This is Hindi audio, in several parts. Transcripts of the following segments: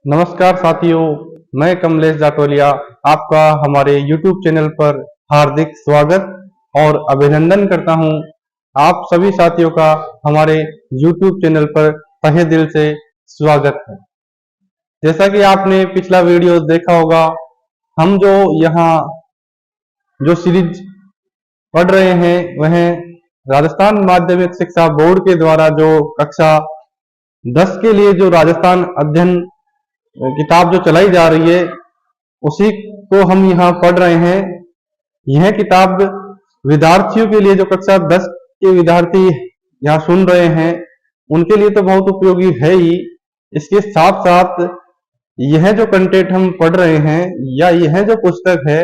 नमस्कार साथियों, मैं कमलेश जाटोलिया आपका हमारे YouTube चैनल पर हार्दिक स्वागत और अभिनंदन करता हूं। आप सभी साथियों का हमारे YouTube चैनल पर तहे दिल से स्वागत है। जैसा कि आपने पिछला वीडियो देखा होगा, हम जो यहाँ जो सीरीज पढ़ रहे हैं वह राजस्थान माध्यमिक शिक्षा बोर्ड के द्वारा जो कक्षा 10 के लिए जो राजस्थान अध्ययन किताब जो चलाई जा रही है उसी को हम यहाँ पढ़ रहे हैं। यह किताब विद्यार्थियों के लिए, जो कक्षा 10 के विद्यार्थी यहाँ सुन रहे हैं उनके लिए तो बहुत उपयोगी है ही। इसके साथ साथ यह जो कंटेंट हम पढ़ रहे हैं या यह जो पुस्तक है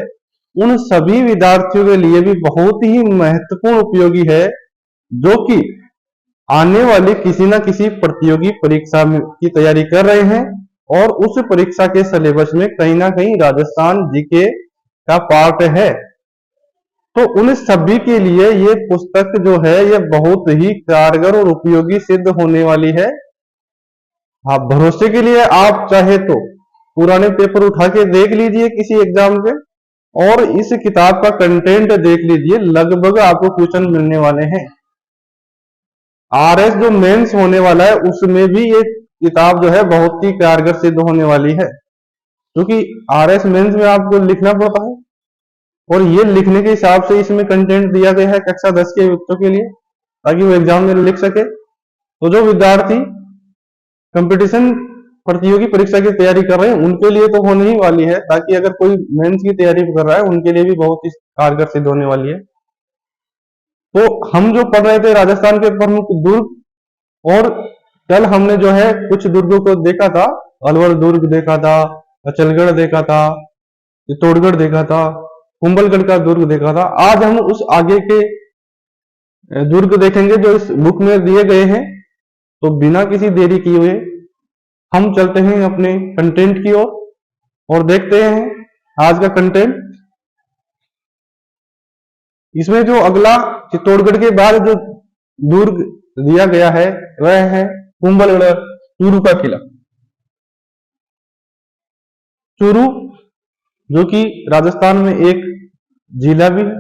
उन सभी विद्यार्थियों के लिए भी बहुत ही महत्वपूर्ण उपयोगी है, जो कि आने वाली किसी न किसी प्रतियोगी परीक्षा की तैयारी कर रहे हैं और उस परीक्षा के सिलेबस में कहीं ना कहीं राजस्थान जीके का पार्ट है। तो उन सभी के लिए ये पुस्तक जो है ये बहुत ही कारगर और उपयोगी सिद्ध होने वाली है। आप भरोसे के लिए आप चाहे तो पुराने पेपर उठा के देख लीजिए किसी एग्जाम के, और इस किताब का कंटेंट देख लीजिए, लगभग आपको क्वेश्चन मिलने वाले हैं। आरएस जो मेंस होने वाला है उसमें भी ये किताब जो है बहुत ही कारगर सिद्ध होने वाली है, क्योंकि आरएस मेंस में आपको लिखना पड़ता है और ये लिखने के हिसाब से इसमें कंटेंट दिया गया है कक्षा 10 के बच्चों के लिए, ताकि वो एग्जाम में लिख सके। तो जो विद्यार्थी कंपटीशन प्रतियोगी परीक्षा की तैयारी कर रहे हैं उनके लिए तो होने ही वाली है, ताकि अगर कोई मेंस की तैयारी कर रहा है उनके लिए भी बहुत ही कारगर सिद्ध होने वाली है। तो हम जो पढ़ रहे थे राजस्थान के प्रमुख दुर्ग, और कल हमने जो है कुछ दुर्गों को देखा था। अलवर दुर्ग देखा था, अचलगढ़ देखा था, चित्तौड़गढ़ देखा था, कुंभलगढ़ का दुर्ग देखा था। आज हम उस आगे के दुर्ग देखेंगे जो इस बुक में दिए गए हैं। तो बिना किसी देरी किए हुए हम चलते हैं अपने कंटेंट की ओर और देखते हैं आज का कंटेंट। इसमें जो अगला चित्तौड़गढ़ के बाद जो दुर्ग दिया गया है वह है कुंभलगढ़, चूरू का किला। चूरू जो कि राजस्थान में एक जिला भी है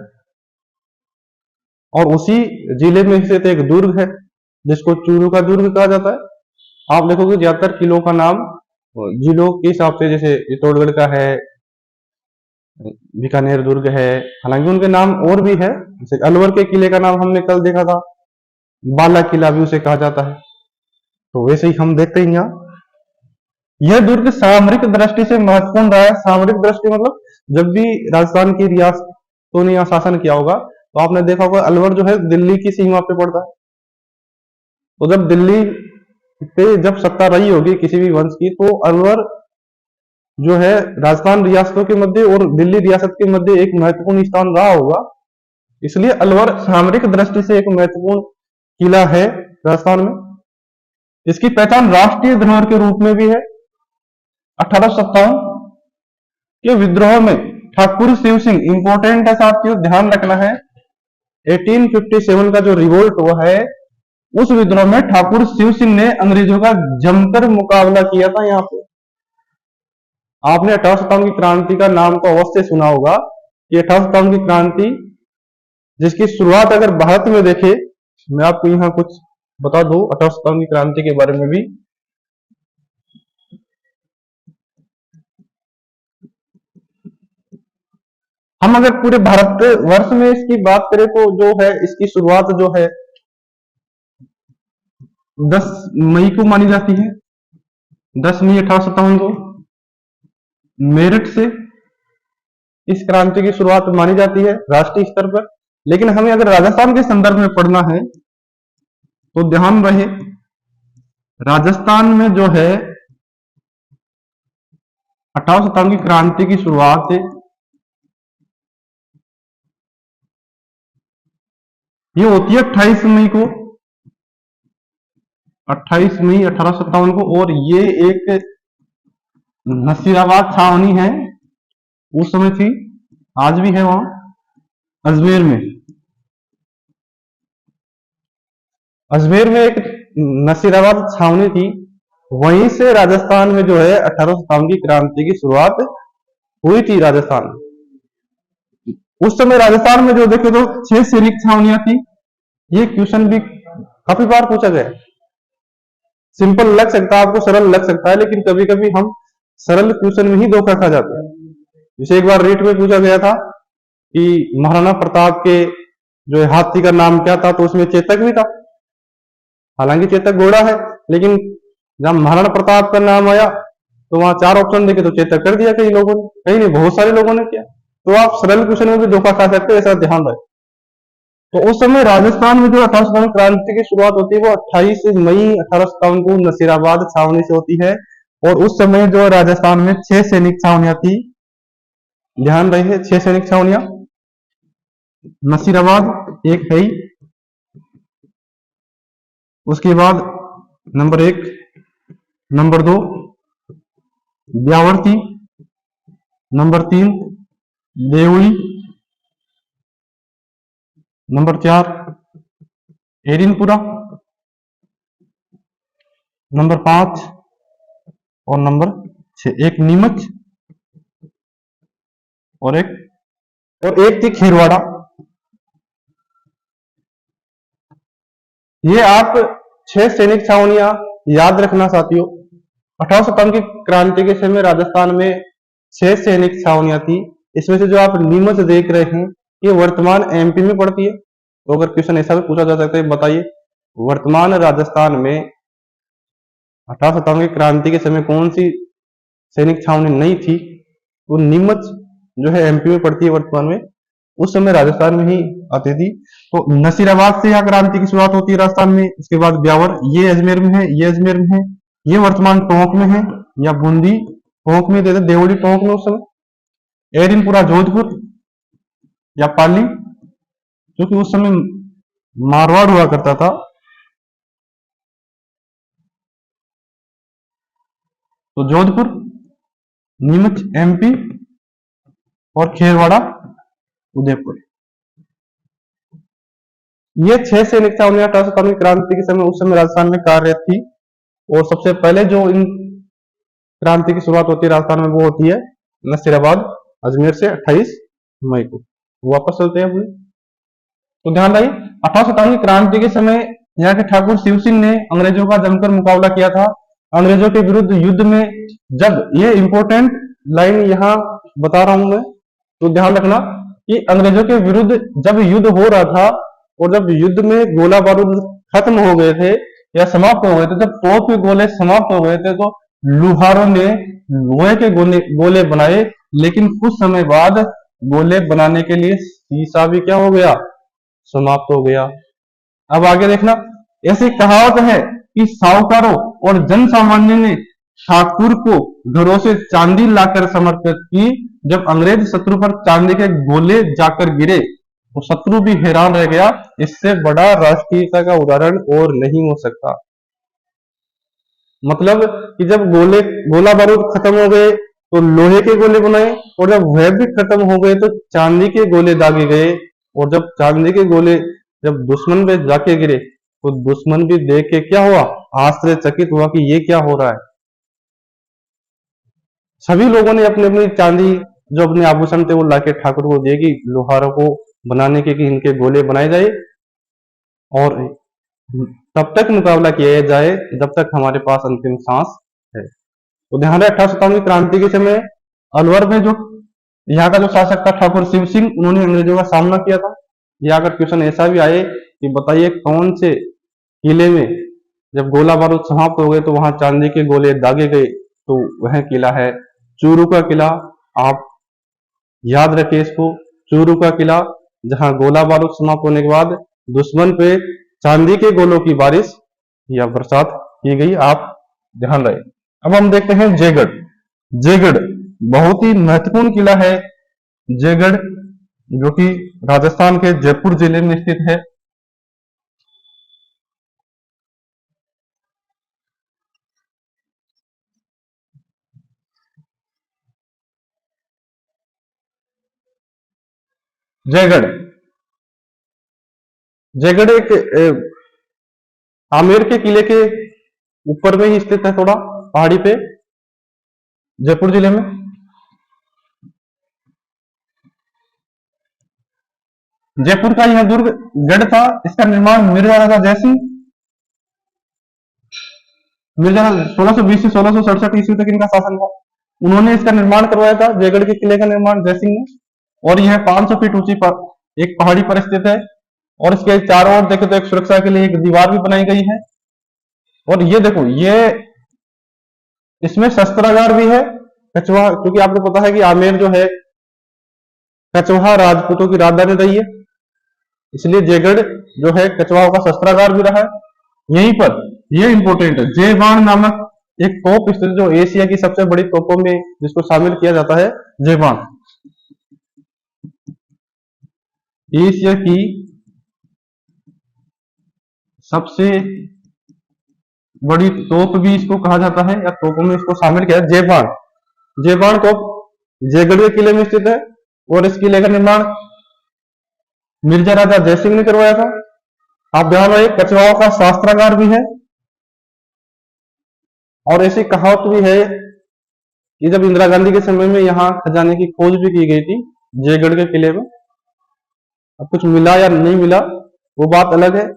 और उसी जिले में स्थित एक दुर्ग है जिसको चूरू का दुर्ग कहा जाता है। आप देखोगे ज्यादातर किलों का नाम जिलों के हिसाब से, जैसे चित्तौड़गढ़ का है, बीकानेर दुर्ग है, हालांकि उनके नाम और भी है। जैसे अलवर के किले का नाम हमने कल देखा था, बाला किला भी उसे कहा जाता है। तो वैसे ही हम देखते हैं यहाँ यह दुर्ग सामरिक दृष्टि से महत्वपूर्ण रहा है। सामरिक दृष्टि मतलब जब भी राजस्थान की रियासतों ने यहाँ शासन किया होगा तो आपने देखा होगा अलवर जो है दिल्ली की सीमा पे पड़ता है। तो जब दिल्ली पे जब सत्ता रही होगी किसी भी वंश की, तो अलवर जो है राजस्थान रियासतों के मध्य और दिल्ली रियासत के मध्य एक महत्वपूर्ण स्थान रहा होगा। इसलिए अलवर सामरिक दृष्टि से एक महत्वपूर्ण किला है राजस्थान में। इसकी पहचान राष्ट्रीय धरोहर के रूप में भी है। 1857 के विद्रोह में ठाकुर शिव सिंह, इंपॉर्टेंट है साथियों, ध्यान रखना है। 1857 का जो रिवोल्ट हुआ है उस विद्रोह में ठाकुर शिव सिंह ने अंग्रेजों का जमकर मुकाबला किया था। यहाँ पे आपने 1857 की क्रांति का नाम तो अवश्य सुना होगा। कि 1857 की क्रांति जिसकी शुरुआत अगर भारत में देखे, मैं आपको यहाँ कुछ बता दूं 1857 की क्रांति के बारे में भी। हम अगर पूरे भारत वर्ष में इसकी बात करें तो जो है इसकी शुरुआत जो है 10 मई को मानी जाती है। 10 मई 1857 को मेरठ से इस क्रांति की शुरुआत मानी जाती है राष्ट्रीय स्तर पर। लेकिन हमें अगर राजस्थान के संदर्भ में पढ़ना है तो ध्यान रहे राजस्थान में जो है 1857 की क्रांति की शुरुआत ये होती है 28 मई को, 28 मई 1857 को। और ये एक नसीराबाद छावनी है, उस समय थी, आज भी है वहां अजमेर में। अजमेर में एक नसीराबाद छावनी थी वहीं से राजस्थान में जो है 1857 की क्रांति की शुरुआत हुई थी राजस्थान में। उस समय राजस्थान में जो देखे तो 6 सैनिक छावनियां थी। ये क्वेश्चन भी काफी बार पूछा गया। सिंपल लग सकता है आपको, सरल लग सकता है, लेकिन कभी कभी हम सरल क्वेश्चन में ही धोखा खा जाते हैं। जैसे एक बार रीट में पूछा गया था कि महाराणा प्रताप के जो हाथी का नाम क्या था, तो उसमें चेतक भी था। हालांकि चेतक घोड़ा है, लेकिन जब महाराणा प्रताप का नाम आया तो वहां 4 ऑप्शन देखे तो चेतक कर दिया कई लोगों ने, कहीं नहीं, बहुत सारे लोगों ने किया। तो आप सरल क्वेश्चन में भी धोखा खा सकते हैं, ऐसा ध्यान रखें। तो उस समय राजस्थान में जो 1857 क्रांति की शुरुआत होती है वो 28 मई 1857 को नसीराबाद छावनी से होती है। और उस समय जो राजस्थान में 6 सैनिक छावनियां थी, ध्यान रहे, 6 सैनिक छावनियां। नसीराबाद एक है ही, उसके बाद नंबर 1, नंबर 2 ब्यावर थी, number 3 Deoli, number 4 Erinpura, number 5 और नंबर 6, एक नीमच और एक थी खेरवाड़ा। ये आप 6 सैनिक छावनियां याद रखना साथियों। 1857 की क्रांति के समय राजस्थान में 6 सैनिक छावनियां थी। इसमें से जो आप नीमच देख रहे हैं ये वर्तमान एमपी में पड़ती है। तो अगर क्वेश्चन ऐसा भी पूछा जा सकता है, बताइए वर्तमान राजस्थान में 1857 की क्रांति के समय कौन सी सैनिक छावनी नहीं थी? तो नीमच जो है एमपी में पड़ती है वर्तमान में, उस समय राजस्थान में ही आती थी। तो नसीराबाद से यहाँ क्रांति की शुरुआत होती है राजस्थान में। उसके बाद ब्यावर, ये अजमेर में है, ये अजमेर में है, ये वर्तमान टोंक में है, या बूंदी टोंक में देते, देवली टोंक में उस समय, एरिनपुरा जोधपुर या पाली, क्योंकि उस समय मारवाड़ हुआ करता था। तो जोधपुर, नीमच एमपी और खेरवाड़ा उदयपुर, ये 6 सैनिक छावनियां 1857 क्रांति के समय उस समय राजस्थान में कार्यरत थी। और सबसे पहले जो इन क्रांति की शुरुआत होती है राजस्थान में वो होती है नसीराबाद अजमेर से 28 मई को। वापस चलते हैं अपने। तो ध्यान रही 1857 की क्रांति के समय यहाँ के ठाकुर शिव सिंह ने अंग्रेजों का जमकर मुकाबला किया था। अंग्रेजों के विरुद्ध युद्ध में, जब ये इंपॉर्टेंट लाइन यहाँ बता रहा हूं मैं, तो ध्यान रखना कि अंग्रेजों के विरुद्ध जब युद्ध हो रहा था और जब युद्ध में गोला बारूद खत्म हो गए थे या समाप्त हो गए थे, जब तोप के गोले समाप्त हो गए थे, तो लुहारों ने लोहे के गोले बनाए। लेकिन कुछ समय बाद गोले बनाने के लिए शीशा भी क्या हो गया, समाप्त हो गया। अब आगे देखना, ऐसी कहावत है कि साहूकारों और जन सामान्य ने ठाकुर को घरों से चांदी लाकर समर्पित की। जब अंग्रेज शत्रु पर चांदी के गोले जाकर गिरे तो शत्रु भी हैरान रह गया। इससे बड़ा राष्ट्रीयता का उदाहरण और नहीं हो सकता। मतलब कि जब गोला बारूद खत्म हो गए तो लोहे के गोले बनाए, और जब वह भी खत्म हो गए तो चांदी के गोले दागे गए। और जब चांदी के गोले जब दुश्मन पे जाके गिरे तो दुश्मन भी देख के क्या हुआ, आश्चर्यचकित हुआ कि ये क्या हो रहा है। सभी लोगों ने अपनी अपनी चांदी जो अपने आभूषण थे वो लाके ठाकुर को दिए कि लोहारों को बनाने के कि इनके गोले बनाए जाए और तब तक मुकाबला किया जाए जब तक हमारे पास अंतिम सांस है। तो ध्यान रहे 1857 क्रांति के समय अलवर में जो यहाँ का जो शासक था ठाकुर शिव सिंह, उन्होंने अंग्रेजों का सामना किया था। यहाँ अगर क्वेश्चन ऐसा भी आए कि बताइए कौन से किले में जब गोला बारूद समाप्त हो गए तो वहां चांदी के गोले दागे गए, तो वह किला है चूरू का किला। आप याद रखिए इसको, चूरू का किला, जहां गोला बारूद समाप्त होने के बाद दुश्मन पे चांदी के गोलों की बारिश या बरसात की गई। आप ध्यान रहे। अब हम देखते हैं जयगढ़। जयगढ़ बहुत ही महत्वपूर्ण किला है। जयगढ़ जो कि राजस्थान के जयपुर जिले में स्थित है। जयगढ़, जयगढ़ एक आमेर के किले के ऊपर में ही स्थित है, थोड़ा पहाड़ी पे, जयपुर जिले में। जयपुर का यह दुर्ग गढ़ था, इसका निर्माण मिर्जा राजा जयसिंह, मिर्जा 1620 से 1667 ईस्वी तक इनका शासन था, उन्होंने इसका निर्माण करवाया था। जयगढ़ के किले का निर्माण जयसिंह ने। और यह 500 फीट ऊंची एक पहाड़ी पर स्थित है। और इसके चारों ओर देखे तो एक सुरक्षा के लिए एक दीवार भी बनाई गई है। और ये देखो, ये इसमें शस्त्रागार भी है, कचवाहा, क्योंकि आपको पता है कि आमेर जो है कचवाहा राजपूतों की राजधानी रही है, इसलिए जयगढ़ जो है कचवाहों का शस्त्रागार भी रहा है। यहीं पर ये इंपॉर्टेंट है, जयबाण नामक एक तोप स्थित, जो एशिया की सबसे बड़ी तोपों में जिसको शामिल किया जाता है, जयबाण। एशिया की सबसे बड़ी तोप भी इसको कहा जाता है, या तोपों में इसको शामिल किया है, जयबाण। जयबाण तोप जयगढ़ के किले में स्थित है। और इस किले का निर्माण मिर्जा राजा जयसिंह ने करवाया था। आप ध्यान रहे, कचवाओं का शास्त्रागार भी है। और ऐसी कहावत भी है कि जब इंदिरा गांधी के समय में यहाँ खजाने की खोज भी की गई थी जयगढ़ के किले में, अब कुछ मिला या नहीं मिला वो बात अलग है,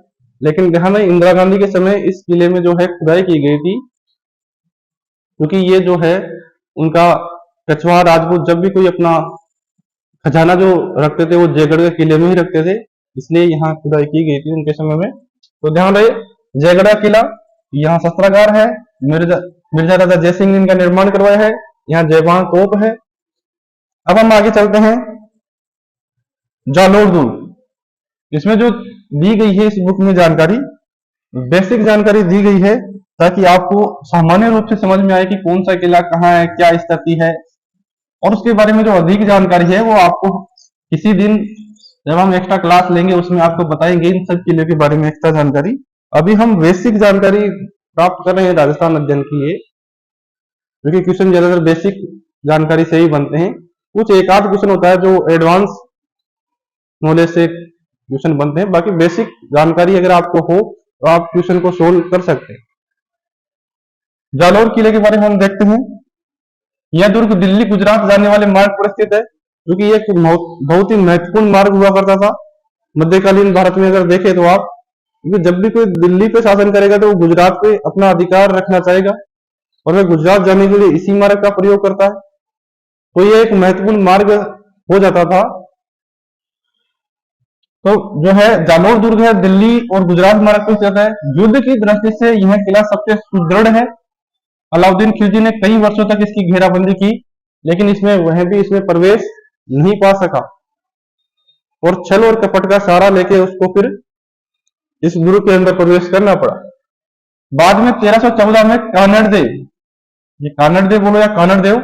लेकिन ध्यान है इंदिरा गांधी के समय इस किले में जो है खुदाई की गई थी, क्योंकि ये जो है उनका कछवाहा राजपूत जब भी कोई अपना खजाना जो रखते थे वो जयगढ़ के किले में ही रखते थे, इसलिए यहाँ खुदाई की गई थी उनके समय में। तो ध्यान रहे, जयगढ़ का किला, यहाँ शस्त्रागार है, मिर्जा राजा जयसिंह ने इनका निर्माण करवाया है, यहाँ जयबाण तोप है। अब हम आगे चलते हैं, जालोर दुर्ग। इसमें जो दी गई है इस बुक में जानकारी, बेसिक जानकारी दी गई है, ताकि आपको सामान्य रूप से समझ में आए कि कौन सा किला कहाँ है, क्या स्थिति है। और उसके बारे में जो अधिक जानकारी है वो आपको किसी दिन जब हम एक्स्ट्रा क्लास लेंगे उसमें आपको बताएंगे इन सब किले के बारे में एक्स्ट्रा जानकारी। अभी हम बेसिक जानकारी प्राप्त कर रहे हैं राजस्थान अध्ययन के लिए, क्योंकि क्वेश्चन ज्यादातर बेसिक जानकारी से ही बनते हैं। कुछ एक आध क्वेश्चन होता है जो एडवांस नॉलेज से क्वेश्चन बनते हैं, बाकी बेसिक जानकारी अगर आपको हो तो आप क्वेश्चन को सोल्व कर सकते हैं। जालोर किले के बारे में हम देखते हैं। यह दुर्ग दिल्ली गुजरात जाने वाले मार्ग पर स्थित है, क्योंकि यह बहुत ही महत्वपूर्ण मार्ग हुआ करता था मध्यकालीन भारत में। अगर देखें तो आप, क्योंकि जब भी कोई दिल्ली पे शासन करेगा तो वो गुजरात पे अपना अधिकार रखना चाहेगा, और वह गुजरात जाने के लिए इसी मार्ग का प्रयोग करता है। तो यह एक महत्वपूर्ण मार्ग हो जाता था। तो जो है जालोर दुर्ग है, दिल्ली और गुजरात मार्ग पर स्थित है। युद्ध की दृष्टि से यह किला सबसे सुदृढ़ है। अलाउद्दीन खिलजी ने कई वर्षों तक इसकी घेराबंदी की, लेकिन इसमें प्रवेश नहीं पा सका, और छल और कपट का सहारा लेके उसको फिर इस दुर्ग के अंदर प्रवेश करना पड़ा। बाद में 1314 में कानड़देव, ये कानड़देव बोलो या कानड़देव,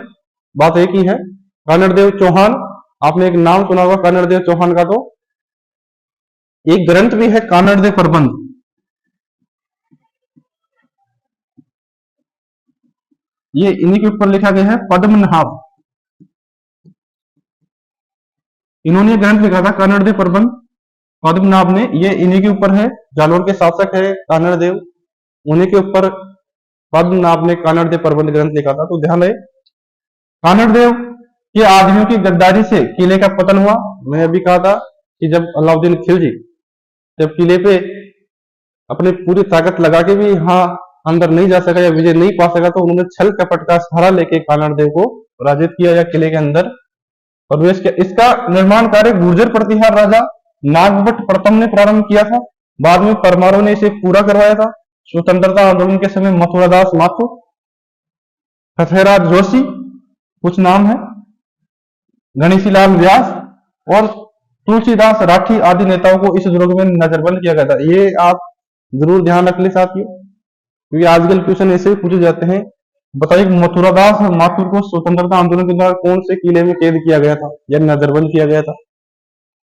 बात एक ही है, कानड़देव चौहान, आपने एक नाम सुना होगा कानड़देव चौहान का। तो एक ग्रंथ भी है कानड़देव प्रबंध, ये इन्हीं के ऊपर लिखा गया है, पद्मनाभ, इन्होंने ग्रंथ लिखा था कानड़देव प्रबंध, पद्मनाभ ने, ये इन्हीं के ऊपर है। जालोर के शासक है कानड़देव, उन्हीं के ऊपर पद्मनाभ ने कानड़देव प्रबंध ग्रंथ लिखा था। तो ध्यान रहे, कानड़देव के आदमियों की गद्दारी से किले का पतन हुआ। मैं अभी कहा था कि जब अलाउद्दीन खिलजी जब किले पे अपनी पूरी ताकत लगा के भी यहाँ अंदर नहीं जा सका या विजय नहीं पा सका, तो उन्होंने छल कपट का सहारा लेके कानड़देव को पराजित किया या किले के अंदर प्रवेश किया। इसका निर्माण कार्य गुर्जर प्रतिहार राजा नागभट्ट प्रथम ने प्रारंभ किया था। बाद में परमारों ने इसे पूरा करवाया था। स्वतंत्रता आंदोलन के समय मथुरादास माथुर, फतेहराज जोशी, कुछ नाम है, गणेशीलाल व्यास और तुलसीदास राठी आदि नेताओं को इस दुर्ग में नजरबंद किया गया था। ये आप जरूर ध्यान रख ले साथियों, क्योंकि आजकल क्वेश्चन ऐसे ही पूछे जाते हैं। बताइए मथुरादास माथुर को स्वतंत्रता आंदोलन के दौरान कौन से किले में कैद किया गया था या नजरबंद किया गया था?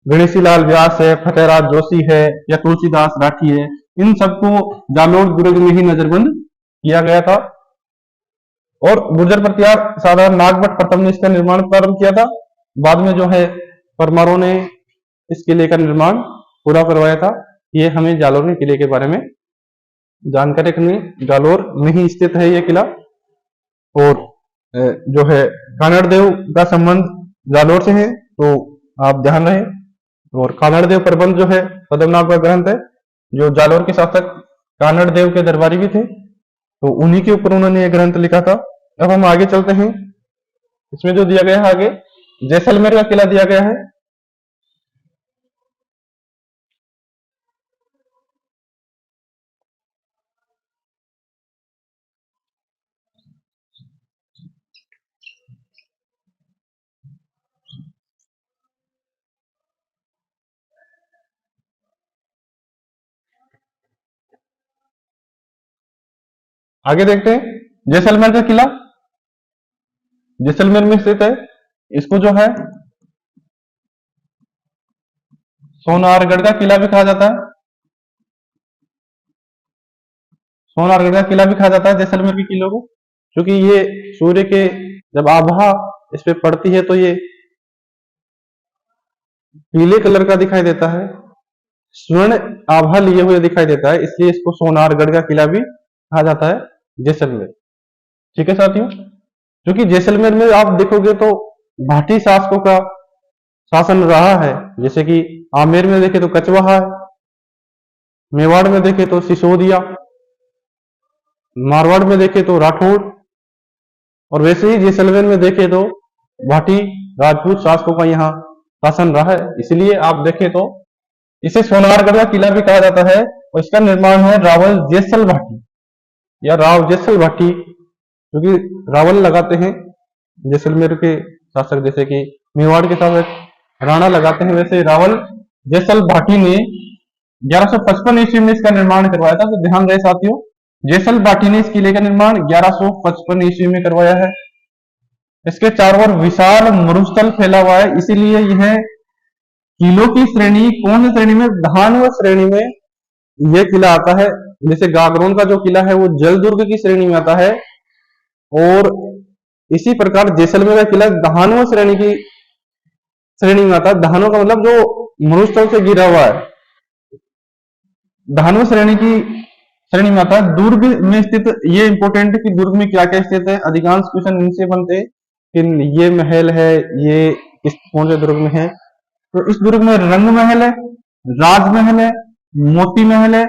गणेशीलाल व्यास है, फतेहराज जोशी है या तुलसीदास राठी है, इन सबको जालोर दुर्ग में ही नजरबंद किया गया था। और गुर्जर प्रतिहार साधारण नागभट्ट प्रथम ने इसका निर्माण प्रारंभ किया था। बाद में जो है परमारों ने इस किले का निर्माण पूरा करवाया था। ये हमें जालोर के किले के बारे में जानकारी रखनी, जालोर में ही स्थित है ये किला। और जो है कानड़ देव का संबंध जालोर से है, तो आप ध्यान रहे। और कानड़ देव प्रबंध जो है पद्मनाभ का ग्रंथ है, जो जालोर के शासक कानड़ देव के दरबारी भी थे, तो उन्हीं के ऊपर उन्होंने ये ग्रंथ लिखा था। अब हम आगे चलते हैं। इसमें जो दिया गया है आगे, जैसलमेर का किला दिया गया है। आगे देखते हैं जैसलमेर का किला, जैसलमेर में स्थित है। इसको जो है सोनारगढ़ का किला भी कहा जाता है। सोनारगढ़ का किला भी कहा जाता है जैसलमेर के किले को, क्योंकि ये सूर्य के जब आभा इस पे पड़ती है तो ये पीले कलर का दिखाई देता है, स्वर्ण आभा लिए हुए दिखाई देता है, इसलिए इसको सोनारगढ़ का किला भी कहा जाता है जैसलमेर। ठीक है साथियों, क्योंकि जैसलमेर में आप देखोगे तो भाटी शासकों का शासन रहा है। जैसे कि आमेर में देखे तो कचवाहा है, मेवाड़ में देखे तो सिसोदिया, मारवाड़ में देखे तो राठौड़, और वैसे ही जैसलमेर में देखे तो भाटी राजपूत शासकों का यहाँ शासन रहा है। इसलिए आप देखें तो इसे सोनारगढ़ का किला भी कहा जाता है। और इसका निर्माण है रावल जैसल भाटी या राव जैसल भाटी, क्योंकि रावल लगाते हैं जैसलमेर के शासक, जैसे कि मेवाड़ के शासक राणा लगाते हैं, वैसे रावल जैसल भाटी ने 1155 ईस्वी में इसका निर्माण करवाया था। तो ध्यान रहे साथियों, जैसल भाटी ने इस किले का निर्माण 1155 ईस्वी में करवाया है। इसके चारों ओर विशाल मरुस्थल फैला हुआ है, इसीलिए यह किलों की श्रेणी कौन सी श्रेणी में, धानव श्रेणी में यह किला आता है। जैसे गागरोन का जो किला है वो जलदुर्ग की श्रेणी में आता है, और इसी प्रकार जैसलमेर का किला धानव श्रेणी की श्रेणी में आता है। धानव का मतलब जो मरुस्थल से गिरा हुआ है, धानव श्रेणी की श्रेणी में आता है। दुर्ग में स्थित, ये इंपॉर्टेंट है कि दुर्ग में क्या क्या स्थित है, अधिकांश क्वेश्चन इनसे बनते हैं कि ये महल है, ये किस कौन से दुर्ग में है। तो इस दुर्ग में रंग महल है, राजमहल है, मोती महल है,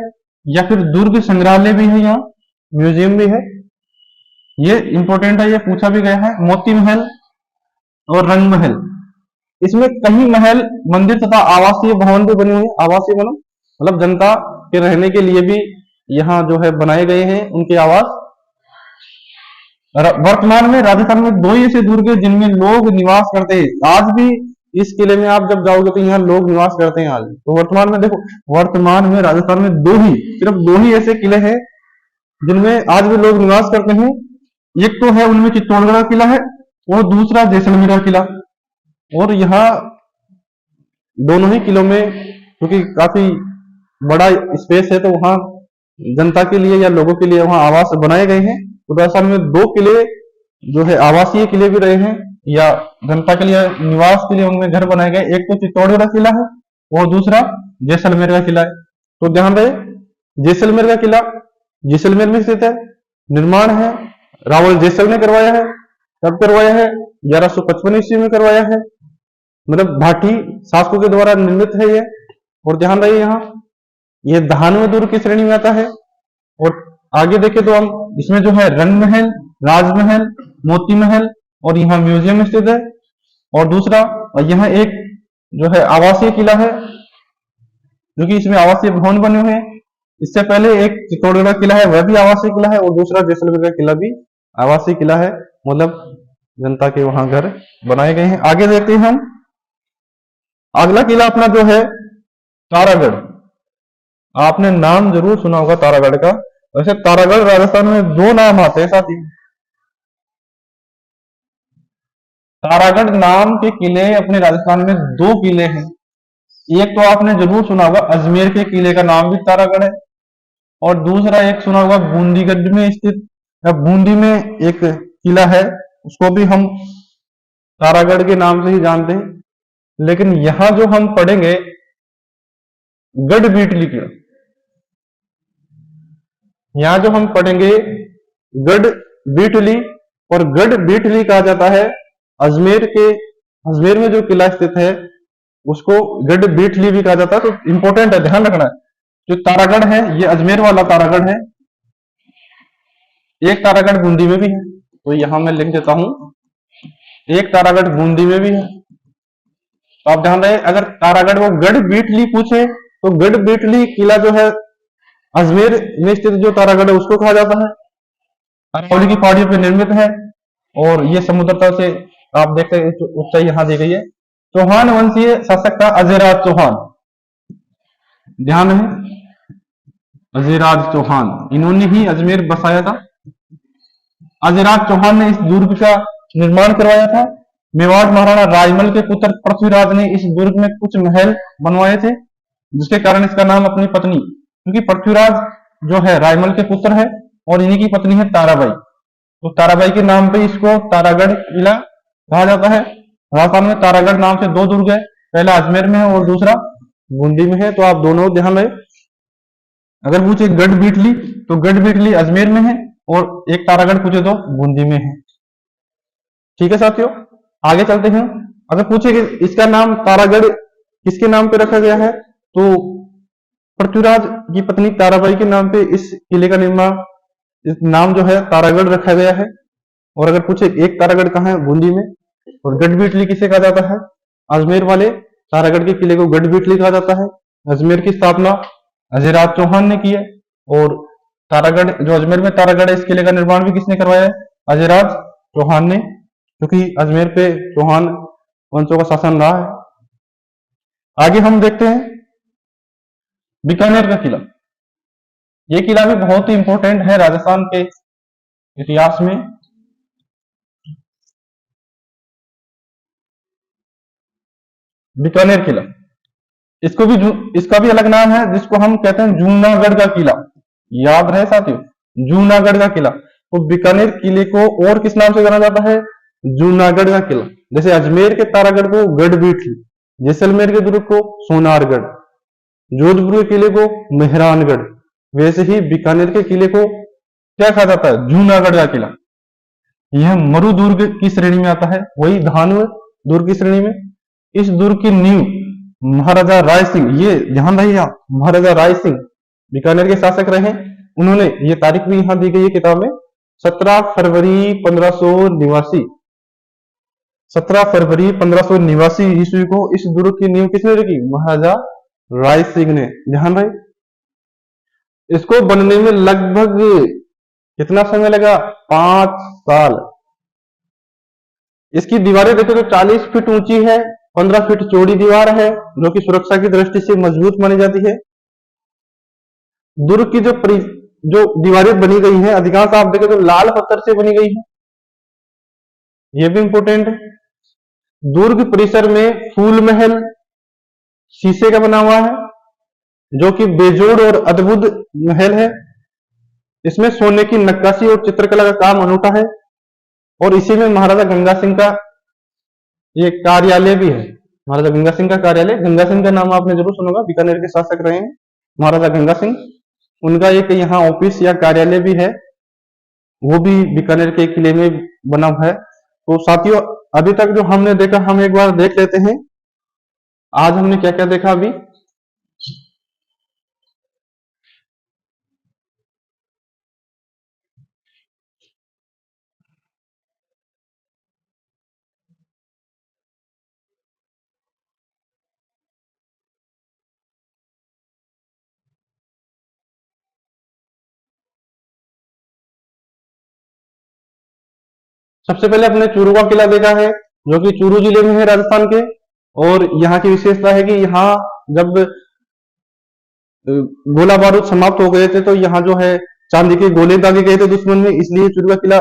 या फिर दुर्ग संग्रहालय भी है, यहाँ म्यूजियम भी है। ये इंपॉर्टेंट है, ये पूछा भी गया है। मोती महल और रंग महल, इसमें कई महल, मंदिर तथा आवासीय भवन भी बने हुए हैं। आवासीय भवन मतलब जनता के रहने के लिए भी यहाँ जो है बनाए गए हैं उनके आवास। वर्तमान में राजस्थान में 2 ऐसे दुर्ग हैं जिनमें लोग निवास करते हैं। आज भी इस किले में आप जब जाओगे तो यहाँ लोग निवास करते हैं आज। तो वर्तमान में देखो, वर्तमान में राजस्थान में सिर्फ दो ही ऐसे किले हैं जिनमें आज भी लोग निवास करते हैं। एक तो है उनमें चित्तौड़गढ़ का किला है, और दूसरा जैसलमेर का किला। और यहाँ दोनों ही किलों में क्योंकि काफी बड़ा स्पेस है, तो वहां जनता के लिए या लोगों के लिए वहां आवास बनाए गए हैं। तो राजस्थान में 2 किले जो है आवासीय किले भी रहे हैं, या जनता के लिए निवास के लिए उनमें घर बनाए गए। एक तो चित्तौड़गढ़ किला है और दूसरा जैसलमेर का किला है। तो ध्यान रहे, जैसलमेर का किला जैसलमेर में स्थित है, निर्माण है रावल जैसल ने करवाया है। कब करवाया है? 1155 ईस्वी में करवाया है, मतलब भाटी शासकों के द्वारा निर्मित है ये। और ध्यान रहे यहाँ ये धानव दुर्ग की श्रेणी में आता है। और आगे देखें तो हम इसमें जो है रंग महल, राजमहल, मोती महल और यहाँ म्यूजियम स्थित है। और दूसरा यहाँ एक जो है आवासीय किला है, जो कि इसमें आवासीय भवन बने हुए हैं। इससे पहले एक चित्तौड़गढ़ का किला है, वह भी आवासीय किला है, और दूसरा जैसलमेर का किला भी आवासीय किला है, मतलब जनता के वहां घर बनाए गए हैं। आगे देखते हैं हम, अगला किला अपना जो है तारागढ़। आपने नाम जरूर सुना होगा तारागढ़ का। वैसे तारागढ़ राजस्थान में 2 नाम आते हैं साथी। तारागढ़ नाम के किले अपने राजस्थान में 2 किले हैं। एक तो आपने जरूर सुना होगा अजमेर के किले का नाम भी तारागढ़ है, और दूसरा एक सुना होगा बूंदीगढ़ में स्थित या बूंदी में एक किला है, उसको भी हम तारागढ़ के नाम से ही जानते हैं। लेकिन यहां जो हम पढ़ेंगे गढ़ बीटली किला, यहाँ जो हम पढ़ेंगे गढ़ बीटली, और गढ़ बीटली कहा जाता है अजमेर में जो किला स्थित है उसको गढ़ बीटली भी कहा जाता है। तो इंपॉर्टेंट है, ध्यान रखना है। जो तारागढ़ है ये अजमेर वाला तारागढ़ है, एक तारागढ़ बूंदी में भी है। तो यहां मैं लिख देता हूं, एक तारागढ़ बूंदी में भी है। तो आप ध्यान रहे, अगर तारागढ़ वो गढ़ बीटली पूछे तो गढ़ बीटली किला जो है अजमेर में स्थित जो तारागढ़ है उसको कहा जाता है। अरावली की पहाड़ियों पर निर्मित है, और ये समुद्र तल से आप देखते हैं ऊंचाई यहां दी गई है। चौहान वंशीय शासक था अजयराज चौहान, ध्यान है, अजयराज चौहान, इन्होंने ही अजमेर बसाया था। अजयराज चौहान ने इस दुर्ग का निर्माण करवाया था। मेवाड़ महाराणा राजमल के पुत्र पृथ्वीराज ने इस दुर्ग में कुछ महल बनवाए थे, जिसके कारण इसका नाम अपनी पत्नी, क्योंकि पृथ्वीराज जो है राजमल के पुत्र है और इन्हीं की पत्नी है ताराबाई, तो ताराबाई के नाम पे इसको तारागढ़ किला कहा जाता है। राजस्थान में तारागढ़ नाम से दो दुर्ग है, पहला अजमेर में है और दूसरा बूंदी में है। तो आप दोनों ध्यान रहे। अगर पूछे गढ़ बीटली तो गढ़ बीटली अजमेर में है, और एक तारागढ़ पूछे तो बूंदी में है। ठीक है साथियों, आगे चलते हैं। अगर पूछे कि इसका नाम तारागढ़ किसके नाम पे रखा गया है, तो पृथ्वीराज की पत्नी ताराबाई के नाम पे इस किले का नाम जो है तारागढ़ रखा गया है। और अगर पूछे एक तारागढ़ कहाँ है, बूंदी में। और गढ़ बीटली किसे कहा जाता है, अजमेर वाले तारागढ़ के किले को गढ़ बीटली कहा जाता है। अजमेर की स्थापना अजयराज चौहान ने की है, और तारागढ़ जो अजमेर में तारागढ़ है इस किले का निर्माण भी किसने करवाया है, अजयराज चौहान ने, क्योंकि अजमेर पे चौहान वंशों का शासन रहा है। आगे हम देखते हैं बीकानेर का किला। ये किला भी बहुत ही इंपॉर्टेंट है राजस्थान के इतिहास में। बीकानेर किला, इसका भी अलग नाम है, जिसको हम कहते हैं जूनागढ़ का किला। याद रहे साथियों, जूनागढ़ का किला। तो बीकानेर किले को और किस नाम से जाना जाता है, जूनागढ़ का किला। जैसे अजमेर के तारागढ़ को गढ़ बीटली, जैसलमेर के दुर्ग को सोनारगढ़, जोधपुर के किले को मेहरानगढ़, वैसे ही बीकानेर के किले को क्या कहा जाता है, जूनागढ़ का किला। यह मरु दुर्ग की श्रेणी में आता है, वही धानव दुर्ग की श्रेणी में। इस दुर्ग की नींव महाराजा राय सिंह, ये ध्यान रहिए आप, महाराजा राय सिंह बीकानेर के शासक रहे। उन्होंने, ये तारीख भी यहां दी गई है किताब में, 17 फरवरी 1589, 17 फरवरी 1589 ईस्वी को इस दुर्ग की नींव किसने रखी, महाराजा राय सिंह ने। ध्यान रहे, इसको बनने में लगभग कितना समय लगा, 5 साल। इसकी दीवारें देखें तो 40 फीट ऊंची है, 15 फीट चौड़ी दीवार है, जो कि सुरक्षा की दृष्टि से मजबूत मानी जाती है। दुर्ग की जो दीवारें बनी गई हैं, अधिकांश आप देखें तो लाल पत्थर से बनी गई है, यह भी इंपॉर्टेंट है। दुर्ग परिसर में फूल महल शीशे का बना हुआ है, जो कि बेजोड़ और अद्भुत महल है। इसमें सोने की नक्काशी और चित्रकला का काम अनूठा है, और इसी में महाराजा गंगा सिंह का ये कार्यालय भी है। महाराजा गंगा सिंह का कार्यालय, गंगा सिंह का नाम आपने जरूर सुना होगा, बीकानेर के शासक रहे हैं महाराजा गंगा सिंह। उनका एक यहाँ ऑफिस या कार्यालय भी है, वो भी बीकानेर के किले में बना हुआ है। तो साथियों, अभी तक जो हमने देखा, हम एक बार देख लेते हैं आज हमने क्या क्या देखा। अभी सबसे पहले अपने चूरू का किला देखा है, जो कि चूरू जिले में है राजस्थान के। और यहाँ की विशेषता है कि यहाँ जब गोला बारूद समाप्त हो गए थे, तो यहाँ जो है चांदी के गोले दागे गए थे दुश्मन में, इसलिए चूरू का किला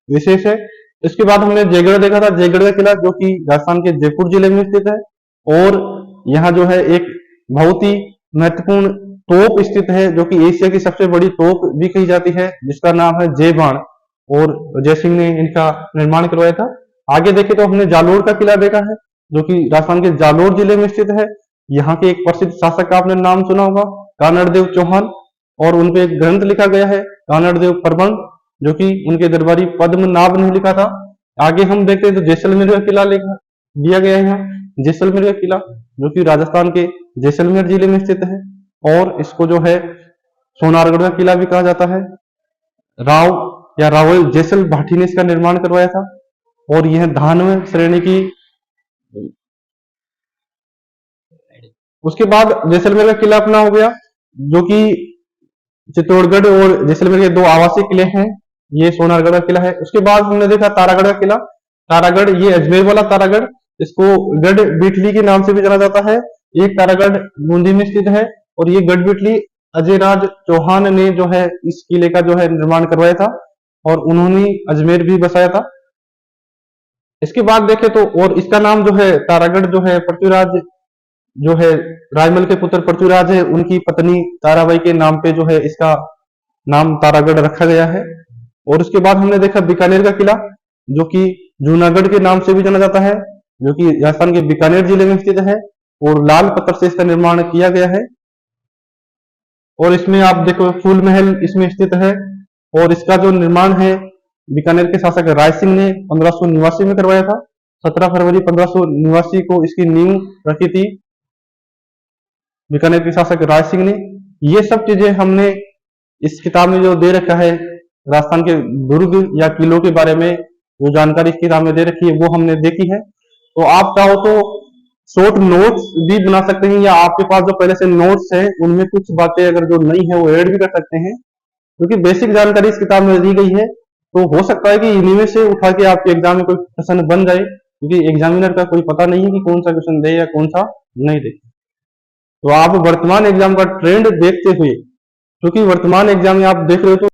विशेष है। इसके बाद हमने जयगढ़ देखा था, जयगढ़ का किला जो कि राजस्थान के जयपुर जिले में स्थित है। और यहाँ जो है एक बहुत ही महत्वपूर्ण तोप स्थित है, जो कि एशिया की सबसे बड़ी तोप भी कही जाती है, जिसका नाम है जय बाण, और जय सिंह ने इनका निर्माण करवाया था। आगे देखे तो हमने जालोर का किला देखा है, जो कि राजस्थान के जालोर जिले में स्थित है। यहाँ के एक प्रसिद्ध शासक का आपने नाम सुना होगा, कानड़देव चौहान। और उनपे एक ग्रंथ लिखा गया है कानड़देव प्रबंध, जो कि उनके दरबारी पद्मनाभ ने लिखा था। आगे हम देखते हैं तो जैसलमेर का किला लिखा दिया गया है यहाँ। जैसलमेर का किला जो कि राजस्थान के जैसलमेर जिले में स्थित है, और इसको जो है सोनारगढ़ का किला भी कहा जाता है। राव या रावल जैसल भाटी ने इसका निर्माण करवाया था, और यह धानव श्रेणी की। उसके बाद जैसलमेर का किला अपना हो गया, जो कि चित्तौड़गढ़ और जैसलमेर के दो आवासीय किले हैं। ये सोनारगढ़ का किला है। उसके बाद हमने देखा तारागढ़ का किला। तारागढ़, ये अजमेर वाला तारागढ़, इसको गढ़ बिटली के नाम से भी जाना जाता है। एक तारागढ़ बूंदी में स्थित है, और ये गढ़ बिटली अजयराज चौहान ने जो है इस किले का जो है निर्माण करवाया था, और उन्होंने अजमेर भी बसाया था। इसके बाद देखें तो, और इसका नाम जो है तारागढ़ जो है पृथ्वीराज जो है रायमल के पुत्र पृथ्वीराज है, उनकी पत्नी ताराबाई के नाम पे जो है इसका नाम तारागढ़ रखा गया है। और उसके बाद हमने देखा बीकानेर का किला, जो कि जूनागढ़ के नाम से भी जाना जाता है, जो कि राजस्थान के बीकानेर जिले में स्थित है, और लाल पत्थर से इसका निर्माण किया गया है। और इसमें आप देखो फूल महल इसमें स्थित है, और इसका जो निर्माण है बीकानेर के शासक राय सिंह ने 1589 में करवाया था। 17 फरवरी 1589 को इसकी नींव रखी थी बीकानेर के शासक राय सिंह ने। ये सब चीजें हमने इस किताब में जो दे रखा है, राजस्थान के दुर्ग या किलों के बारे में जो जानकारी इस किताब में दे रखी है, वो हमने देखी है। तो आप चाहो तो शॉर्ट नोट्स भी बना सकते हैं, या आपके पास जो पहले से नोट्स हैं उनमें कुछ बातें अगर जो नहीं है वो ऐड भी कर सकते हैं, क्योंकि बेसिक जानकारी इस किताब में दी गई है। तो हो सकता है कि इन्हीं में से उठा के आपके एग्जाम में कोई प्रश्न बन जाए, क्योंकि एग्जामिनर का कोई पता नहीं है कि कौन सा क्वेश्चन दे या कौन सा नहीं दे। तो आप वर्तमान एग्जाम का ट्रेंड देखते हुए, क्योंकि वर्तमान एग्जाम में आप देख रहे हो तो